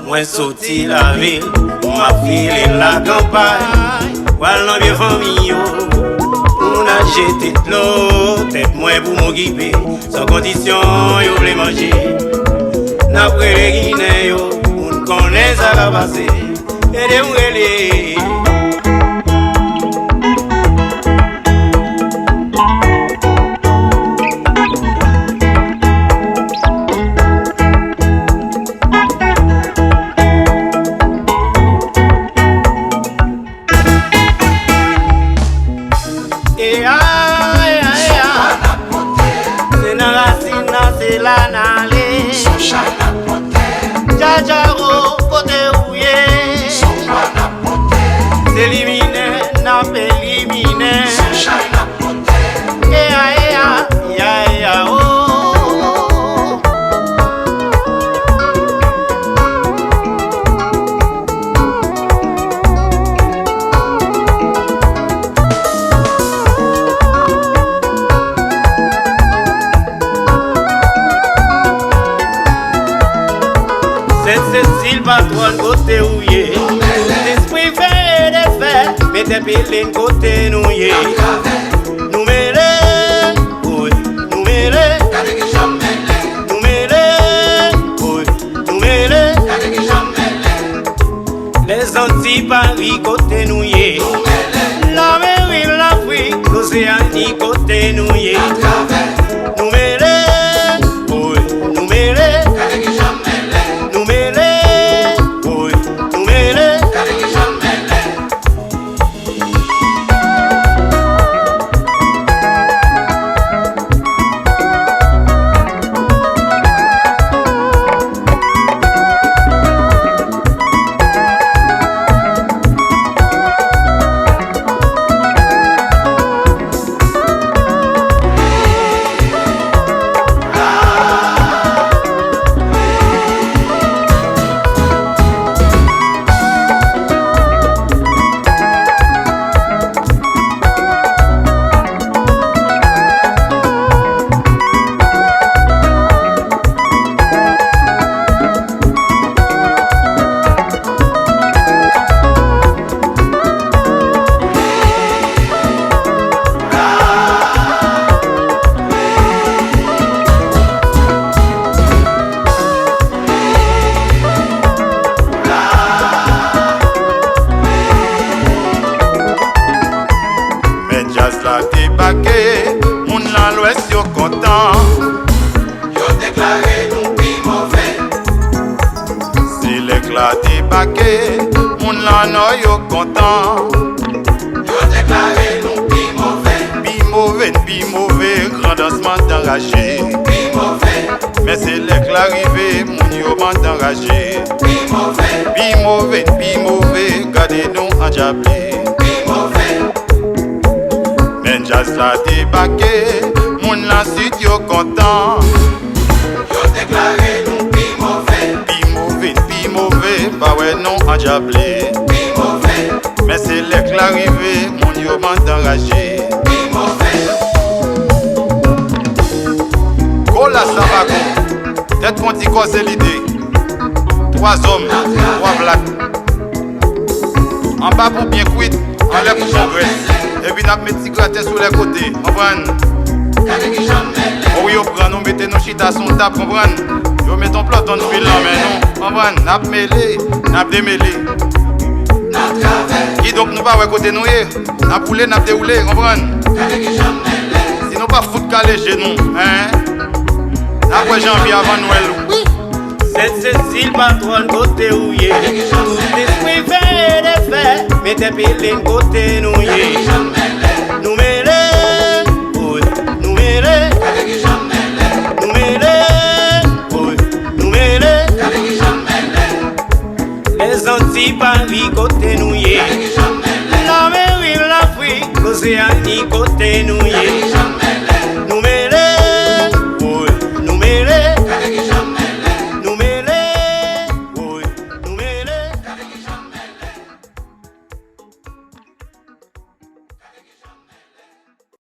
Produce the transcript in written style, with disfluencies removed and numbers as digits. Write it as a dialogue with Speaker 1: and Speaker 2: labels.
Speaker 1: Moi sorti la ville, m'a filé la campagne. Voilà bien famille, on a jeté de l'eau, tête moi pour m'occuper, sans condition, yo voulez manger. N'après les Guinéens, on connaît ça va passer, et des mouillés.
Speaker 2: Jajaro kote ouye, s'éliminer, n'a pas éliminer. Oh.
Speaker 1: Cécile patronne côté ouillé, l'esprit fait des faits, mais des pilines côté nouillé. Nous mêlés, oui, nous mêlés, nous mêlés, oui, nous mêlés. Les anti-Paris côté nouillé, la mer, l'Afrique, l'Océanie côté nouillé. Nous mêlés, oui, nous mêlés.
Speaker 3: La débarqué, moun la l'ouest yo content.
Speaker 2: Yo déclaré nous pi mauvais.
Speaker 3: Si l'éclat débarqué, moun la nord yo content.
Speaker 2: Yo déclaré nous pi mauvais.
Speaker 3: Pi mauvais, grandissement d'enragé.
Speaker 2: Pi mauvais.
Speaker 3: Mais c'est l'éclat arrivé, moun yo bande enragé.
Speaker 2: Pi mauvais.
Speaker 3: Pi mauvais, gardez nous en diablé.
Speaker 2: Pi mauvais.
Speaker 3: Jazz la débarqué, moun la sud yo content.
Speaker 2: Yo déclaré nous pi
Speaker 3: mauvais, bah ouais non en diablé.
Speaker 2: Pi mauvais.
Speaker 3: Mais c'est l'éclat arrivé, moun yo bande enragé.
Speaker 2: Pi mauvais.
Speaker 3: Kola Savago, tête konti cause l'idée. 3 hommes, 3 blacks. En bas pour bien cuit, en l'air pour progrès. Et puis, nous mettons des grattes sur les côtés, comprenez? Oui, on prend, nous mettons nos chitas sur table, comprenez? Nous mettons plot dans le fil là, mais non, comprenez? Nous avons mêlé, nous avons démêlé. Qui donc nous pas à côté nous, nous avons poulé, nous avons déroulé, comprenez? Si nous pas foutre calé chez nous, hein? Nous avons janvier avant Noël.
Speaker 1: Cette Cécile patronne côté ouillé, tout esprit fait des faits, mais des pilines côté nouillé. Nous mêlés, oui, nous mêlés. Nous mêlés, oui, nous mêlés. Les anti-Paris côté nouillé, la mer, l'Afrique, l'Océanie côté nouillé.